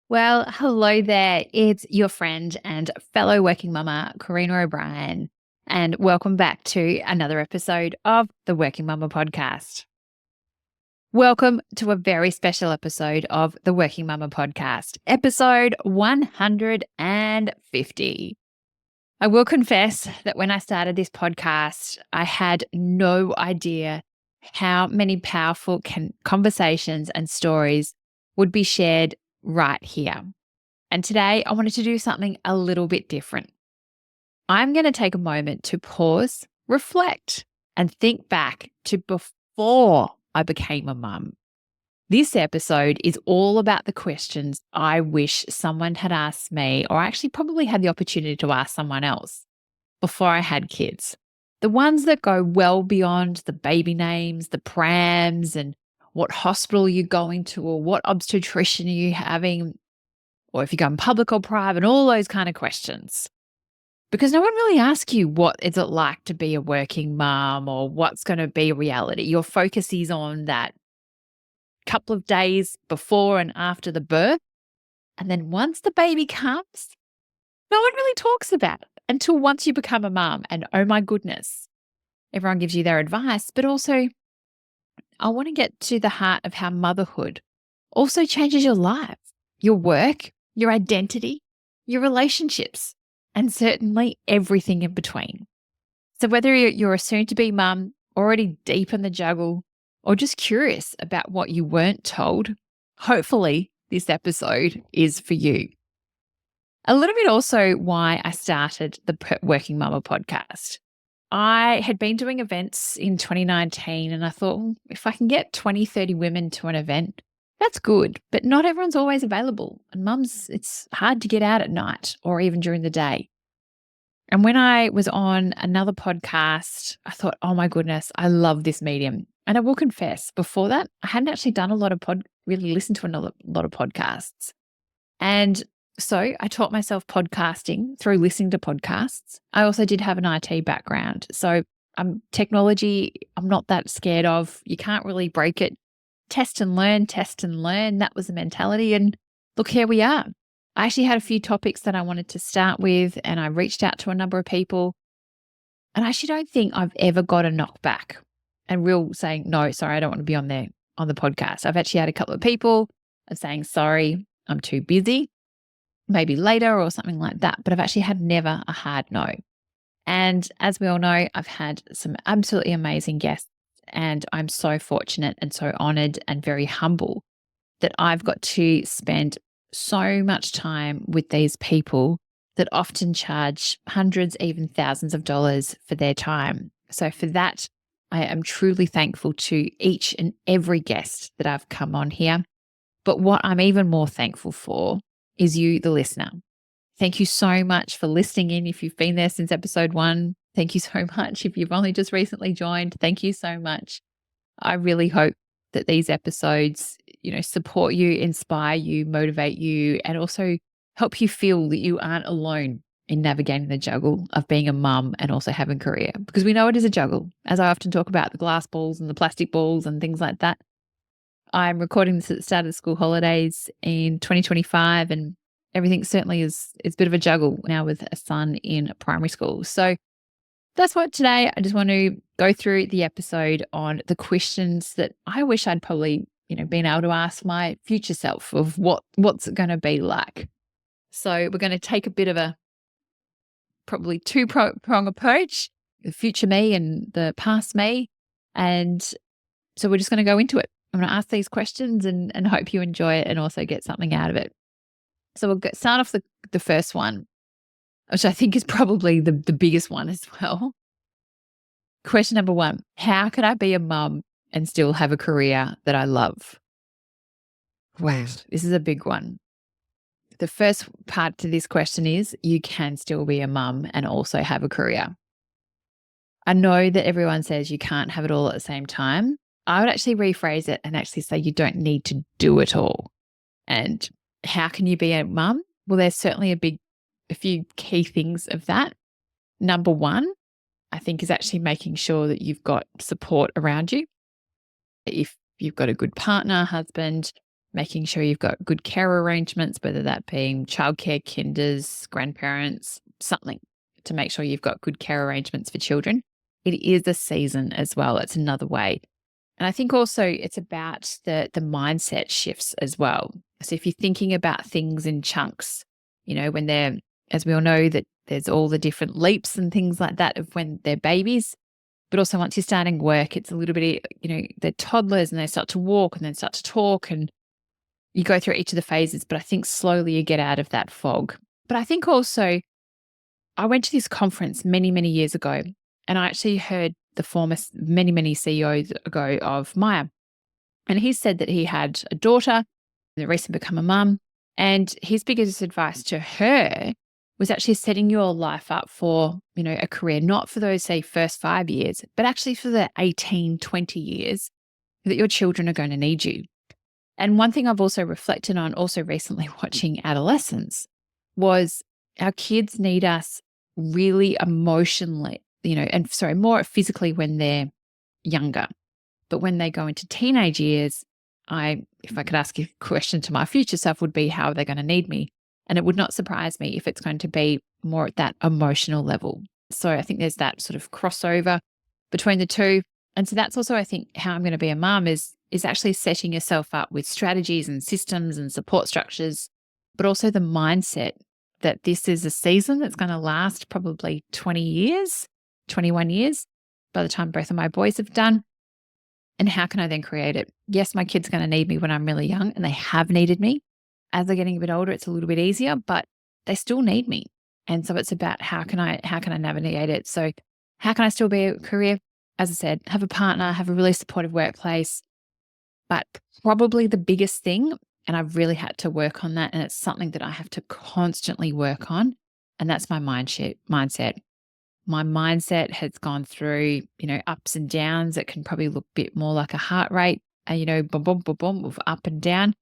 Well, hello there. It's your friend and fellow working mama, Karina O'Brien, and welcome back to another episode of the Working Mumma podcast. Welcome to a very special episode of the Working Mumma podcast, episode 150. I will confess that when I started this podcast, I had no idea how many powerful conversations and stories would be shared right here. And today I wanted to do something a little bit different. I'm going to take a moment to pause, reflect, and think back to before I became a mum. This episode is all about the questions I wish someone had asked me, or actually probably had the opportunity to ask someone else before I had kids. The ones that go well beyond the baby names, the prams, and what hospital you're going to, or what obstetrician are you having, or if you're going public or private, all those kind of questions. Because no one really asks you what is it like to be a working mum or what's going to be reality. Your focus is on that couple of days before and after the birth. And then once the baby comes, no one really talks about it until once you become a mum. And oh my goodness, everyone gives you their advice. But also, I want to get to the heart of how motherhood also changes your life, your work, your identity, your relationships, and certainly everything in between. So whether you're a soon-to-be mum, already deep in the juggle, or just curious about what you weren't told, hopefully this episode is for you. A little bit also why I started the Working Mumma podcast. I had been doing events in 2019 and I thought, if I can get 20, 30 women to an event, that's good, but not everyone's always available. And mums, it's hard to get out at night or even during the day. And when I was on another podcast, I thought, oh my goodness, I love this medium. And I will confess, before that, I hadn't actually done a lot of really listened to a lot of podcasts. And so I taught myself podcasting through listening to podcasts. I also did have an IT background. So technology, I'm not that scared of. You can't really break it. Test and learn, test and learn. That was the mentality. And look, here we are. I actually had a few topics that I wanted to start with, and I reached out to a number of people. And I actually don't think I've ever got a knockback and real saying, no, sorry, I don't want to be on the podcast. I've actually had a couple of people saying, sorry, I'm too busy, maybe later or something like that. But I've actually had never a hard no. And as we all know, I've had some absolutely amazing guests, and I'm so fortunate and so honored and very humble that I've got to spend so much time with these people that often charge hundreds, even thousands of dollars for their time. So for that, I am truly thankful to each and every guest that I've come on here. But what I'm even more thankful for is you, the listener. Thank you so much for listening in. If you've been there since episode 1, thank you so much. If you've only just recently joined, thank you so much. I really hope that these episodes, support you, inspire you, motivate you, and also help you feel that you aren't alone in navigating the juggle of being a mum and also having a career. Because we know it is a juggle, as I often talk about the glass balls and the plastic balls and things like that. I'm recording this at the start of the school holidays in 2025, and everything certainly is a bit of a juggle now with a son in primary school. So that's what today I just want to go through the episode on the questions that I wish I'd probably, been able to ask my future self of what's it going to be like. So we're going to take a bit of a probably two-prong approach, the future me and the past me. And so we're just going to go into it. I'm going to ask these questions and hope you enjoy it and also get something out of it. So we'll start off the first one, which I think is probably the biggest one as well. Question number 1, how can I be a mum and still have a career that I love? Wow, this is a big one. The first part to this question is you can still be a mum and also have a career. I know that everyone says you can't have it all at the same time. I would actually rephrase it and actually say you don't need to do it all. And how can you be a mum? Well, there's certainly a few key things of that. Number 1, I think, is actually making sure that you've got support around you. If you've got a good partner, husband, making sure you've got good care arrangements, whether that being childcare, kinders, grandparents, something to make sure you've got good care arrangements for children. It is a season as well. It's another way. And I think also it's about the mindset shifts as well. So if you're thinking about things in chunks, when they're, as we all know, that there's all the different leaps and things like that of when they're babies. But also once you're starting work, it's a little bit, they're toddlers and they start to walk and then start to talk and you go through each of the phases. But I think slowly you get out of that fog. But I think also I went to this conference many, many years ago, and I actually heard the former many, many CEOs ago of Maya. And he said that he had a daughter that recently become a mum. And his biggest advice to her was actually setting your life up for, a career, not for those, say, first 5 years, but actually for the 18, 20 years that your children are going to need you. And one thing I've also reflected on also recently watching adolescents was our kids need us really emotionally, more physically when they're younger. But when they go into teenage years, if I could ask a question to my future self, would be how are they going to need me? And it would not surprise me if it's going to be more at that emotional level. So I think there's that sort of crossover between the two. And so that's also, I think, how I'm going to be a mum is actually setting yourself up with strategies and systems and support structures, but also the mindset that this is a season that's going to last probably 20 years, 21 years by the time both of my boys have done. And how can I then create it? Yes, my kids are going to need me when I'm really young, and they have needed me. As they're getting a bit older, it's a little bit easier, but they still need me. And so it's about how can I navigate it? So how can I still be a career? As I said, have a partner, have a really supportive workplace. But probably the biggest thing, and I've really had to work on that, and it's something that I have to constantly work on, and that's my mindset. My mindset has gone through, ups and downs. It can probably look a bit more like a heart rate, boom, boom, boom, boom, of up and down.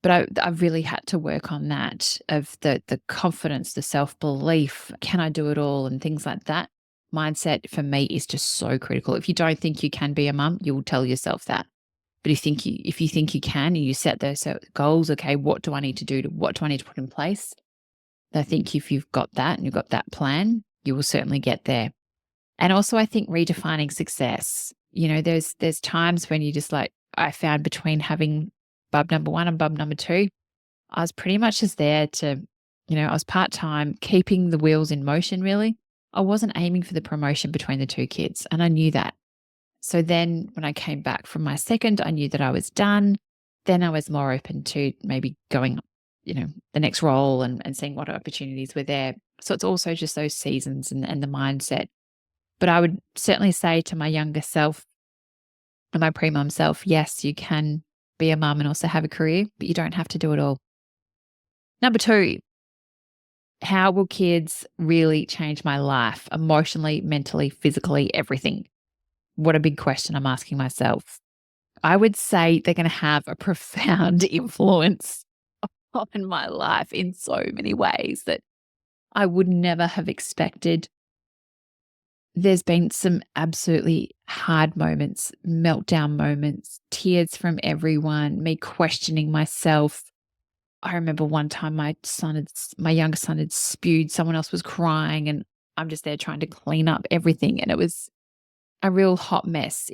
But I've really had to work on that of the confidence, the self-belief. Can I do it all? And things like that. Mindset for me is just so critical. If you don't think you can be a mum, you'll tell yourself that. But if you think you can and you set those goals, okay, what do I need to do? What do I need to put in place? I think if you've got that and you've got that plan, you will certainly get there. And also I think redefining success. There's times when you just I found between having bub number 1 and bub number 2, I was pretty much just there to, I was part-time, keeping the wheels in motion really. I wasn't aiming for the promotion between the 2 kids, and I knew that. So then when I came back from my second, I knew that I was done. Then I was more open to maybe going, the next role and seeing what opportunities were there. So it's also just those seasons and the mindset. But I would certainly say to my younger self and my pre-mum self, yes, you can be a mum and also have a career, but you don't have to do it all. Number 2, how will kids really change my life emotionally, mentally, physically, everything? What a big question I'm asking myself. I would say they're going to have a profound influence on my life in so many ways that I would never have expected. There's been some absolutely hard moments, meltdown moments, tears from everyone, me questioning myself. I remember one time my younger son had spewed, someone else was crying, and I'm just there trying to clean up everything. And it was a real hot mess.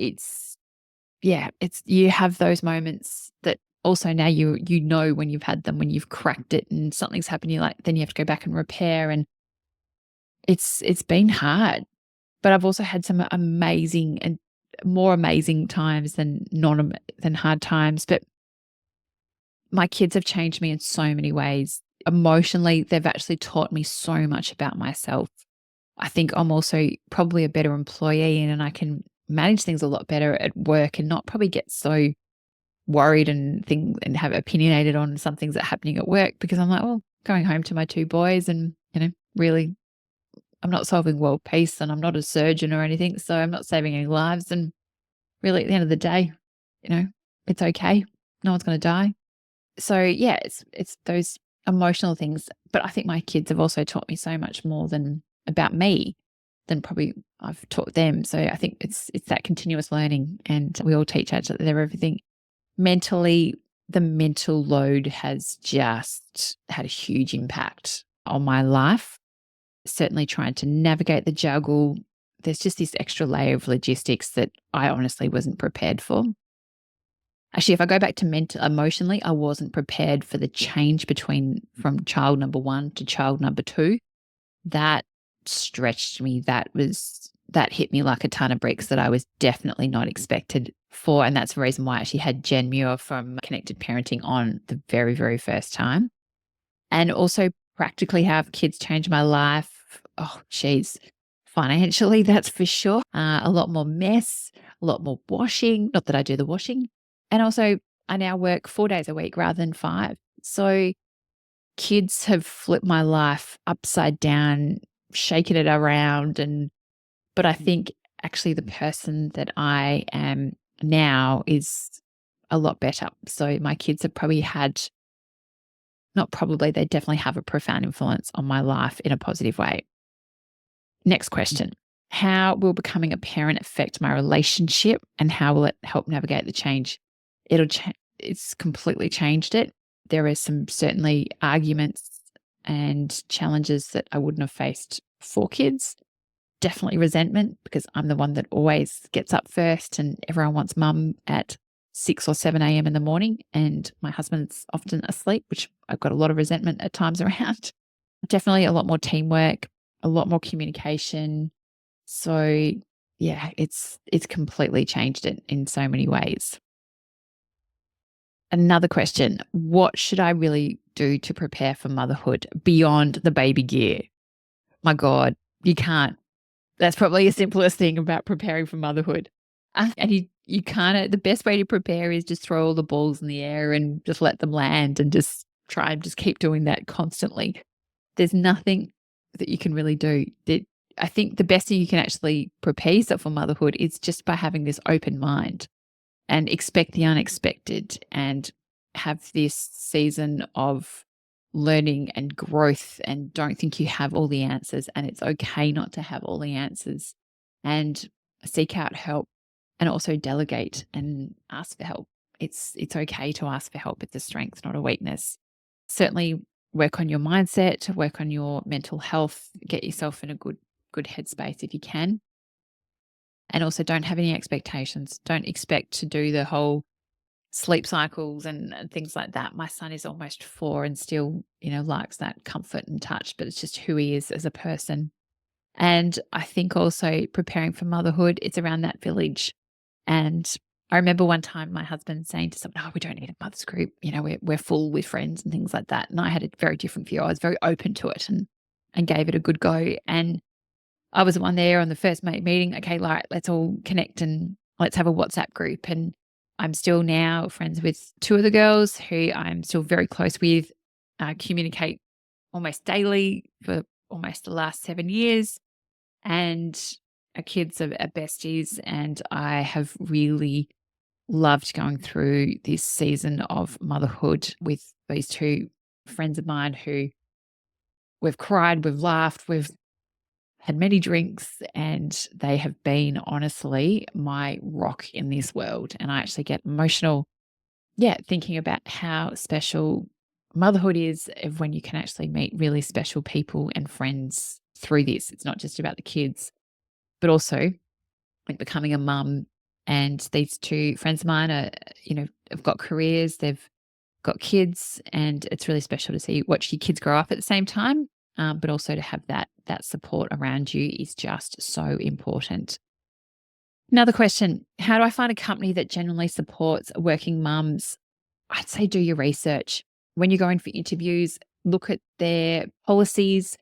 You have those moments that also now you know when you've had them, when you've cracked it and something's happened, then you have to go back and repair. And it's been hard. But I've also had some amazing and more amazing times than hard times. But my kids have changed me in so many ways. Emotionally, they've actually taught me so much about myself. I think I'm also probably a better employee and I can manage things a lot better at work and not probably get so worried and have opinionated on some things that are happening at work, because I'm like, well, going home to my 2 boys and, really I'm not solving world peace and I'm not a surgeon or anything. So I'm not saving any lives. And really at the end of the day, it's okay. No one's going to die. So yeah, it's those emotional things. But I think my kids have also taught me so much more than about me than probably I've taught them. So I think it's that continuous learning, and we all teach each other everything. Mentally, the mental load has just had a huge impact on my life. Certainly trying to navigate the juggle. There's just this extra layer of logistics that I honestly wasn't prepared for. Actually, if I go back to emotionally, I wasn't prepared for the change from child number 1 to child number 2. That stretched me. That hit me like a ton of bricks that I was definitely not expected for. And that's the reason why I actually had Jen Muir from Connected Parenting on the very, very first time. And also practically how kids changed my life. Oh, geez. Financially, that's for sure. A lot more mess, a lot more washing. Not that I do the washing. And also, I now work 4 days a week rather than 5. So kids have flipped my life upside down, shaken it around. But I think actually the person that I am now is a lot better. So my kids have probably had, not probably, they definitely have a profound influence on my life in a positive way. Next question. How will becoming a parent affect my relationship and how will it help navigate the change? It's completely changed it. There are some certainly arguments and challenges that I wouldn't have faced for kids. Definitely resentment because I'm the one that always gets up first and everyone wants mum at 6 or 7 a.m. in the morning and my husband's often asleep, which I've got a lot of resentment at times around. Definitely a lot more teamwork, a lot more communication. So yeah, it's completely changed it in so many ways. Another question, what should I really do to prepare for motherhood beyond the baby gear? My God, you can't. That's probably the simplest thing about preparing for motherhood. And you can't, the best way to prepare is just throw all the balls in the air and just let them land and just try and just keep doing that constantly. There's nothing that you can really do. I think the best thing you can actually prepare yourself for motherhood is just by having this open mind and expect the unexpected and have this season of learning and growth and don't think you have all the answers and it's okay not to have all the answers and seek out help and also delegate and ask for help. It's okay to ask for help. It's a strength, not a weakness. Certainly work on your mindset, work on your mental health, get yourself in a good headspace if you can. And also don't have any expectations. Don't expect to do the whole sleep cycles and things like that. My son is almost 4 and still, likes that comfort and touch, but it's just who he is as a person. And I think also preparing for motherhood, it's around that village. And I remember one time my husband saying to someone, "Oh, we don't need a mother's group. We're full with friends and things like that." And I had a very different view. I was very open to it and gave it a good go. And I was the one there on the first meeting. Okay, like let's all connect and let's have a WhatsApp group. And I'm still now friends with 2 of the girls who I'm still very close with, communicate almost daily for almost the last 7 years. And our kids are besties. And I have really loved going through this season of motherhood with these 2 friends of mine who we've cried, we've laughed, we've had many drinks, and they have been honestly my rock in this world. And I actually get emotional, thinking about how special motherhood is when you can actually meet really special people and friends through this. It's not just about the kids, but also like becoming a mum. And these 2 friends of mine are, have got careers, they've got kids, and it's really special to watch your kids grow up at the same time. But also to have that support around you is just so important. Another question, how do I find a company that genuinely supports working mums? I'd say do your research. When you're going for interviews, look at their policies,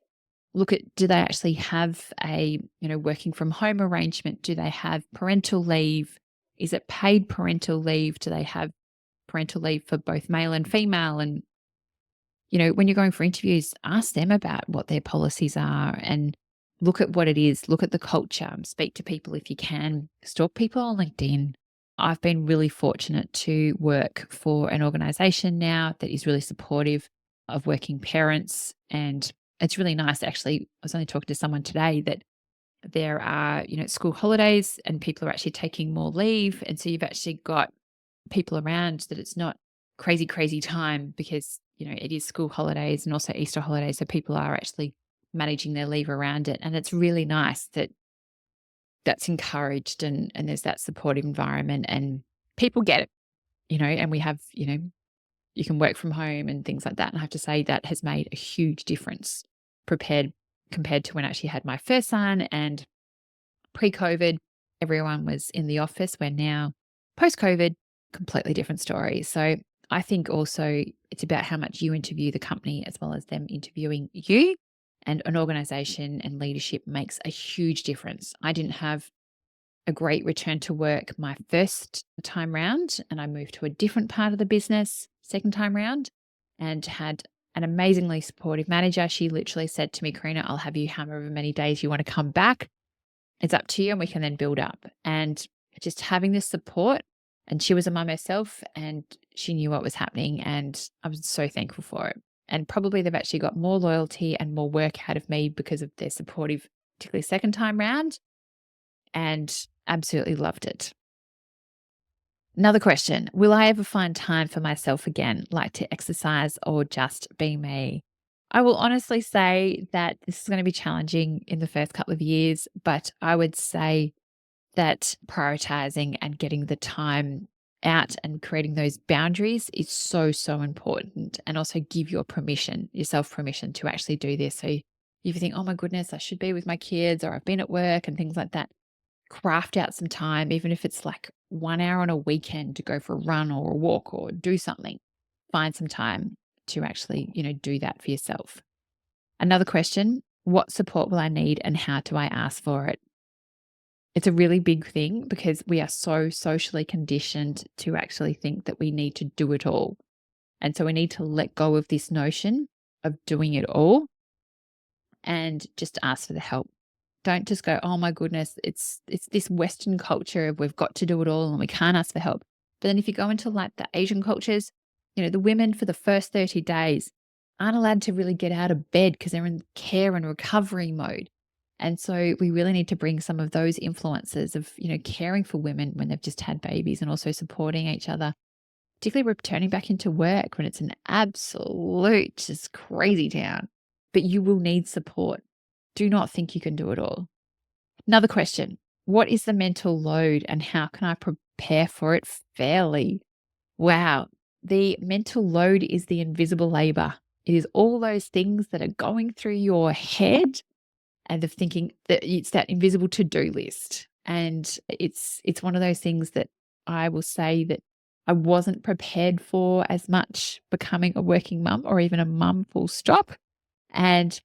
look at do they actually have a, working from home arrangement? Do they have parental leave? Is it paid parental leave? Do they have parental leave for both male and female? And when you're going for interviews, ask them about what their policies are and look at what it is. Look at the culture. Speak to people if you can. Stalk people on LinkedIn. I've been really fortunate to work for an organisation now that is really supportive of working parents. And it's really nice. Actually, I was only talking to someone today that there are, school holidays and people are actually taking more leave. And so you've actually got people around that it's not crazy, crazy time because, it is school holidays and also Easter holidays. So people are actually managing their leave around it. And it's really nice that that's encouraged and there's that supportive environment and people get it, and we have, you can work from home and things like that. And I have to say that has made a huge difference prepared compared to when I actually had my first son and pre-COVID, everyone was in the office. Where now post-COVID, completely different story. So I think also it's about how much you interview the company as well as them interviewing you. And an organization and leadership makes a huge difference. I didn't have a great return to work my first time round, and I moved to a different part of the business second time round and had an amazingly supportive manager. She literally said to me, Karina, I'll have you however many days you want to come back. It's up to you and we can then build up. And just having this support, and she was a mum herself and she knew what was happening, and I was so thankful for it. And probably they've actually got more loyalty and more work out of me because of their supportive, particularly second time round, and absolutely loved it. Another question, will I ever find time for myself again, like to exercise or just be me? I will honestly say that this is going to be challenging in the first couple of years, but I would say that prioritizing and getting the time out and creating those boundaries is so, so important. And also give yourself permission to actually do this. So if you think, oh my goodness, I should be with my kids or I've been at work and things like that, craft out some time, even if it's like 1 hour on a weekend to go for a run or a walk or do something. Find some time to actually, do that for yourself. Another question, what support will I need and how do I ask for it? It's a really big thing because we are so socially conditioned to actually think that we need to do it all. And so we need to let go of this notion of doing it all and just ask for the help. Don't just go, oh my goodness, it's this Western culture of we've got to do it all and we can't ask for help. But then if you go into like the Asian cultures, the women for the first 30 days aren't allowed to really get out of bed because they're in care and recovery mode. And so we really need to bring some of those influences of, caring for women when they've just had babies and also supporting each other, particularly returning back into work when it's an absolute just crazy town. But you will need support. Do not think you can do it all. Another question, what is the mental load and how can I prepare for it fairly? Wow. The mental load is the invisible labor. It is all those things that are going through your head and of thinking that it's that invisible to-do list. And it's one of those things that I will say that I wasn't prepared for as much becoming a working mum or even a mum full stop. And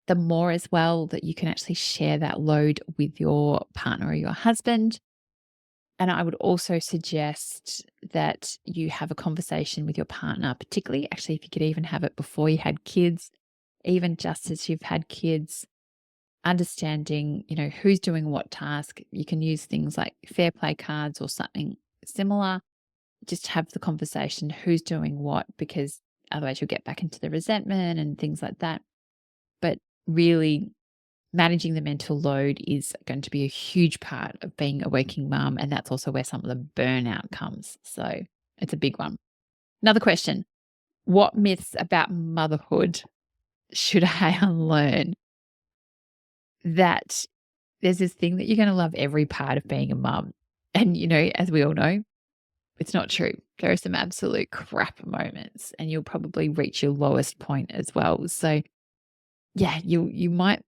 the more as well that you can actually share that load with your partner or your husband. And I would also suggest that you have a conversation with your partner, particularly actually if you could even have it before you had kids, even just as you've had kids, understanding, who's doing what task. You can use things like fair play cards or something similar. Just have the conversation, who's doing what, because otherwise you'll get back into the resentment and things like that. But really managing the mental load is going to be a huge part of being a working mum. And that's also where some of the burnout comes. So it's a big one. Another question, what myths about motherhood should I unlearn? That there's this thing that you're going to love every part of being a mum. And, as we all know, it's not true. There are some absolute crap moments and you'll probably reach your lowest point as well. So yeah, you might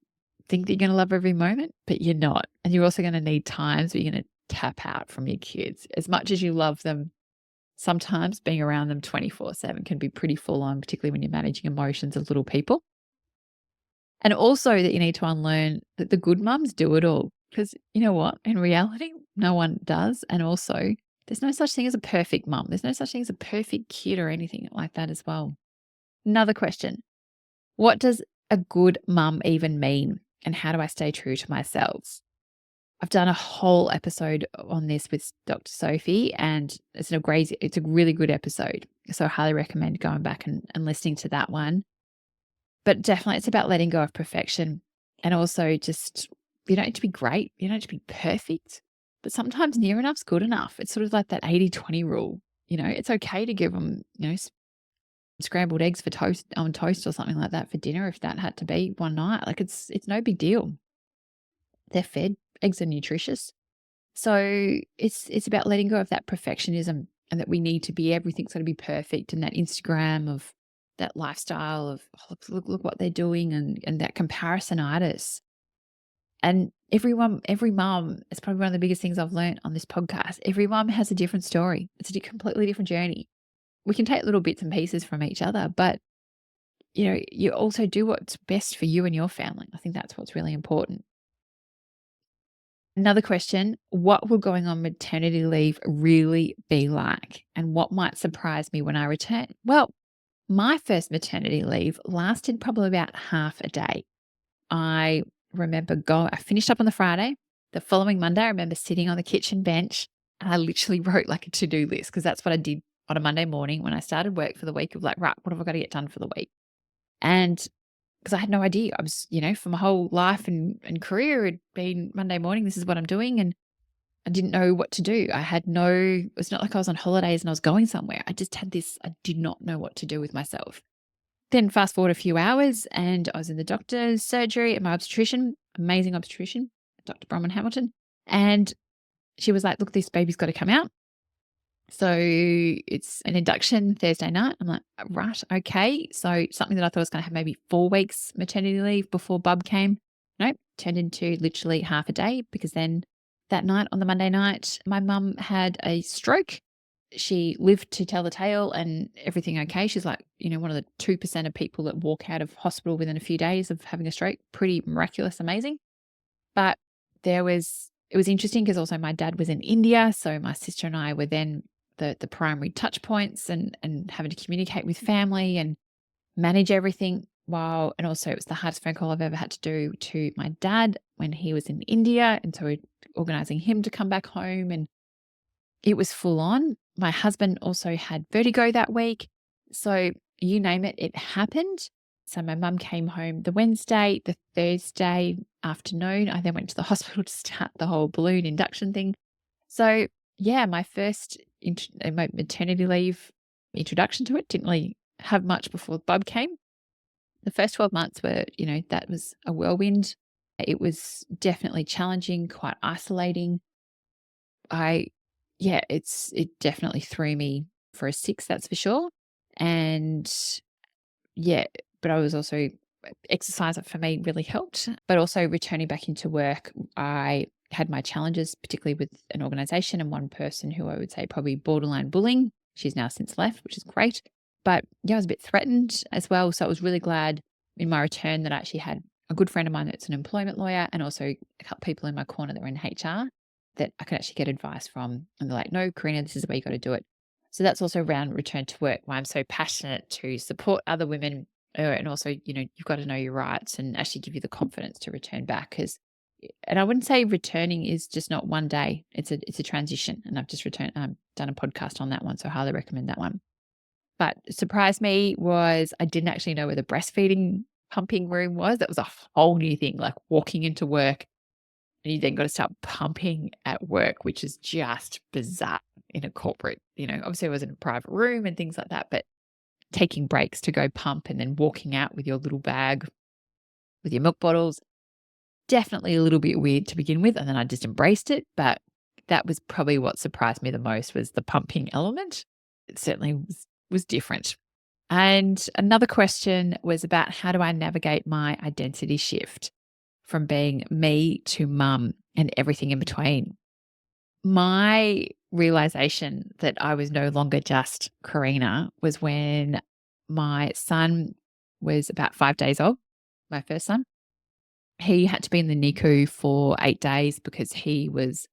think that you're going to love every moment, but you're not. And you're also going to need times where you're going to tap out from your kids. As much as you love them, sometimes being around them 24/7 can be pretty full on, particularly when you're managing emotions of little people. And also that you need to unlearn that the good mums do it all. Because you know what? In reality, no one does. And also, there's no such thing as a perfect mum. There's no such thing as a perfect kid or anything like that as well. Another question, what does a good mum even mean? And how do I stay true to myself? I've done a whole episode on this with Dr. Sophie, and it's a really good episode. So I highly recommend going back and listening to that one. But definitely it's about letting go of perfection and also just, you don't need to be great. You don't need to be perfect, but sometimes near enough's good enough. It's sort of like that 80-20 rule. It's okay to give them, scrambled eggs for toast on toast or something like that for dinner if that had to be one night. Like it's no big deal. They're fed. Eggs are nutritious. So it's about letting go of that perfectionism and that we need to be everything's got to be perfect and that Instagram of that lifestyle of look what they're doing and that comparisonitis. And every mum, it's probably one of the biggest things I've learned on this podcast. Every mum has a different story. It's a completely different journey. We can take little bits and pieces from each other, but you also do what's best for you and your family. I think that's what's really important. Another question, what will going on maternity leave really be like? And what might surprise me when I return? Well, my first maternity leave lasted probably about half a day. I remember I finished up on the Friday. The following Monday, I remember sitting on the kitchen bench and I literally wrote like a to-do list because that's what I did on a Monday morning when I started work for the week of like, right, what have I got to get done for the week? And because I had no idea. I was, for my whole life and career, it'd been Monday morning, this is what I'm doing. And I didn't know what to do. It's not like I was on holidays and I was going somewhere. I just had I did not know what to do with myself. Then fast forward a few hours and I was in the doctor's surgery and my obstetrician, amazing obstetrician, Dr. Bronwyn Hamilton. And she was like, look, this baby's got to come out. So it's an induction Thursday night. I'm like, right, okay. So something that I thought was going to have maybe 4 weeks maternity leave before Bub came. Nope, turned into literally half a day because then that night on the Monday night, my mum had a stroke. She lived to tell the tale and everything okay. She's like, one of the 2% of people that walk out of hospital within a few days of having a stroke. Pretty miraculous, amazing. But it was interesting because also my dad was in India. So my sister and I were then the primary touch points and having to communicate with family and manage everything and also it was the hardest phone call I've ever had to do to my dad when he was in India. And so we're organizing him to come back home and it was full on. My husband also had vertigo that week. So you name it, it happened. So my mum came home the Wednesday, the Thursday afternoon. I then went to the hospital to start the whole balloon induction thing. So yeah, my first my maternity leave introduction to it didn't really have much before Bub came. The first 12 months were, that was a whirlwind. It was definitely challenging, quite isolating. It definitely threw me for a 6, that's for sure. And yeah, but I was also exercise for me really helped. But also returning back into work, I had my challenges, particularly with an organization and one person who I would say probably borderline bullying. She's now since left, which is great. But yeah, I was a bit threatened as well. So I was really glad in my return that I actually had a good friend of mine that's an employment lawyer and also a couple people in my corner that were in HR that I could actually get advice from. And they're like, no, Karina, this is the way you got to do it. So that's also around return to work, why I'm so passionate to support other women. And also, you've got to know your rights and actually give you the confidence to return back. And I wouldn't say returning is just not one day. It's a transition. And I've just done a podcast on that one. So I highly recommend that one. But surprised me was I didn't actually know where the breastfeeding pumping room was. That was a whole new thing, like walking into work and you then got to start pumping at work, which is just bizarre in a corporate, obviously I was in a private room and things like that, but taking breaks to go pump and then walking out with your little bag with your milk bottles, definitely a little bit weird to begin with. And then I just embraced it. But that was probably what surprised me the most was the pumping element. It certainly was different. And another question was about how do I navigate my identity shift from being me to mum and everything in between. My realization that I was no longer just Karina was when my son was about 5 days old, my first son. He had to be in the NICU for 8 days because he was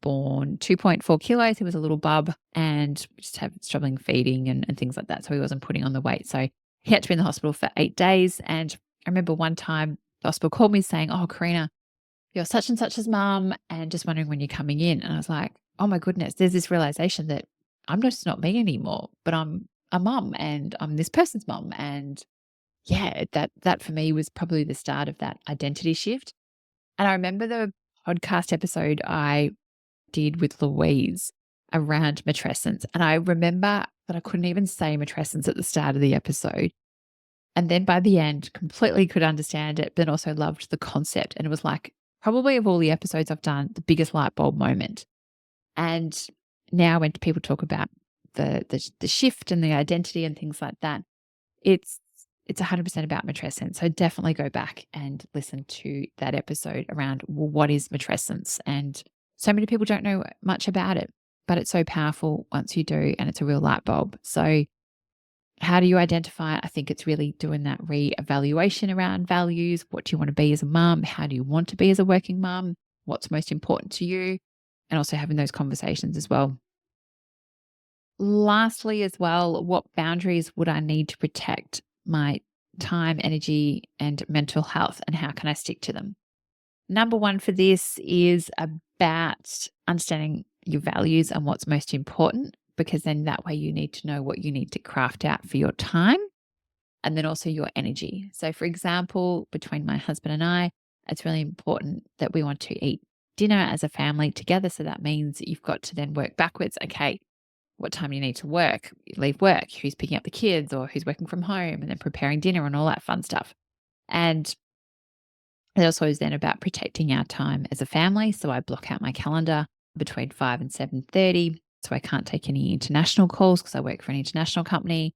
born 2.4 kilos. He was a little bub and just had struggling feeding and things like that. So he wasn't putting on the weight. So he had to be in the hospital for 8 days. And I remember one time the hospital called me saying, oh, Karina, you're such and such's mum and just wondering when you're coming in. And I was like, oh my goodness, there's this realization that I'm just not me anymore, but I'm a mum and I'm this person's mum. And yeah, that for me was probably the start of that identity shift. And I remember the podcast episode I did with Louise around matrescence. And I remember that I couldn't even say matrescence at the start of the episode. And then by the end, completely could understand it, but also loved the concept. And it was like, probably of all the episodes I've done, the biggest light bulb moment. And now when people talk about the shift and the identity and things like that, it's it's 100% about matrescence. So definitely go back and listen to that episode around, well, what is matrescence? And so many people don't know much about it, but it's so powerful once you do, and it's a real light bulb. So how do you identify it? I think it's really doing that re-evaluation around values. What do you want to be as a mum? How do you want to be as a working mum? What's most important to you? And also having those conversations as well. Lastly, as well, what boundaries would I need to protect my time, energy, and mental health? And how can I stick to them? Number one for this is about understanding your values and what's most important, because then that way you need to know what you need to craft out for your time and then also your energy. So, for example, between my husband and I, it's really important that we want to eat dinner as a family together. So that means you've got to then work backwards. Okay, what time you need to work, leave work, who's picking up the kids or who's working from home, and then preparing dinner and all that fun stuff. And it also is then about protecting our time as a family. So I block out my calendar between 5 and 7:30. So I can't take any international calls because I work for an international company.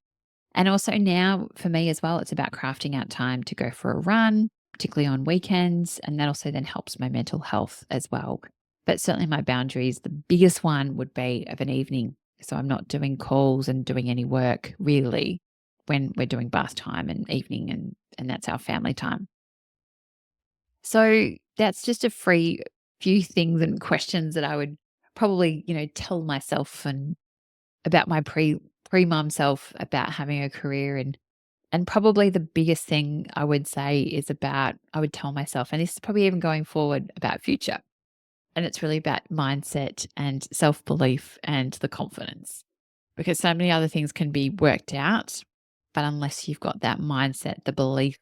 And also now for me as well, it's about crafting out time to go for a run, particularly on weekends. And that also then helps my mental health as well. But certainly my boundaries, the biggest one would be of an evening. So I'm not doing calls and doing any work really when we're doing bath time and evening, and that's our family time. So that's just a free few things and questions that I would probably, tell myself and about my pre-mom self about having a career. And probably the biggest thing I would say is about, I would tell myself, and this is probably even going forward, about future. And it's really about mindset and self-belief and the confidence, because so many other things can be worked out, but unless you've got that mindset, the belief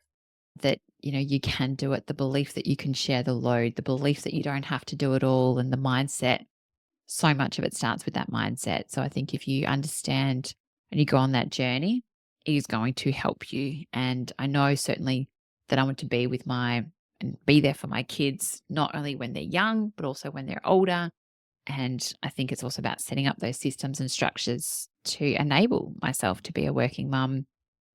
that, you can do it, the belief that you can share the load, the belief that you don't have to do it all, and the mindset, so much of it starts with that mindset. So I think if you understand and you go on that journey, it is going to help you. And I know certainly that I want to be with my and be there for my kids, not only when they're young, but also when they're older. And I think it's also about setting up those systems and structures to enable myself to be a working mum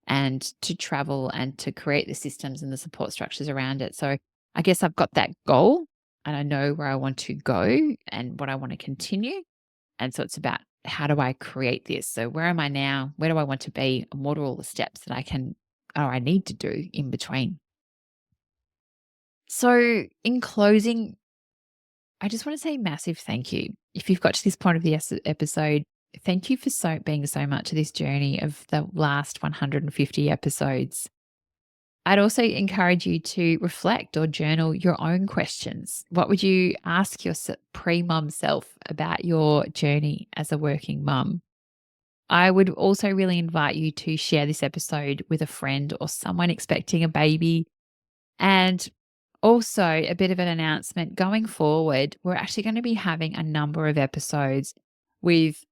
and to travel and to create the systems and the support structures around it. So I guess I've got that goal and I know where I want to go and what I want to continue. And so it's about, how do I create this? So where am I now? Where do I want to be? And what are all the steps that I can or I need to do in between? So in closing, I just want to say massive thank you. If you've got to this point of the episode, thank you for being so much of this journey of the last 150 episodes. I'd also encourage you to reflect or journal your own questions. What would you ask your pre-mum self about your journey as a working mum? I would also really invite you to share this episode with a friend or someone expecting a baby. And also, a bit of an announcement going forward, we're actually going to be having a number of episodes with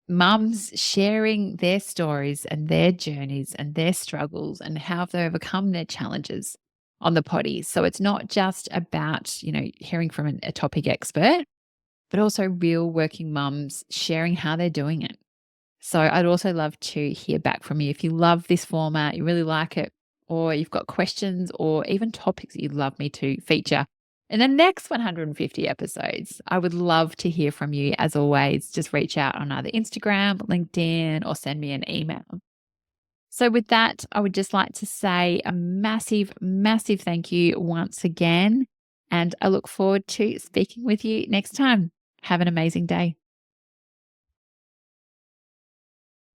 mums sharing their stories and their journeys and their struggles and how they overcome their challenges on the potty. So it's not just about, hearing from a topic expert, but also real working mums sharing how they're doing it. So I'd also love to hear back from you. If you love this format, you really like it, or you've got questions or even topics that you'd love me to feature in the next 150 episodes, I would love to hear from you. As always, just reach out on either Instagram, LinkedIn, or send me an email. So with that, I would just like to say a massive, massive thank you once again. And I look forward to speaking with you next time. Have an amazing day.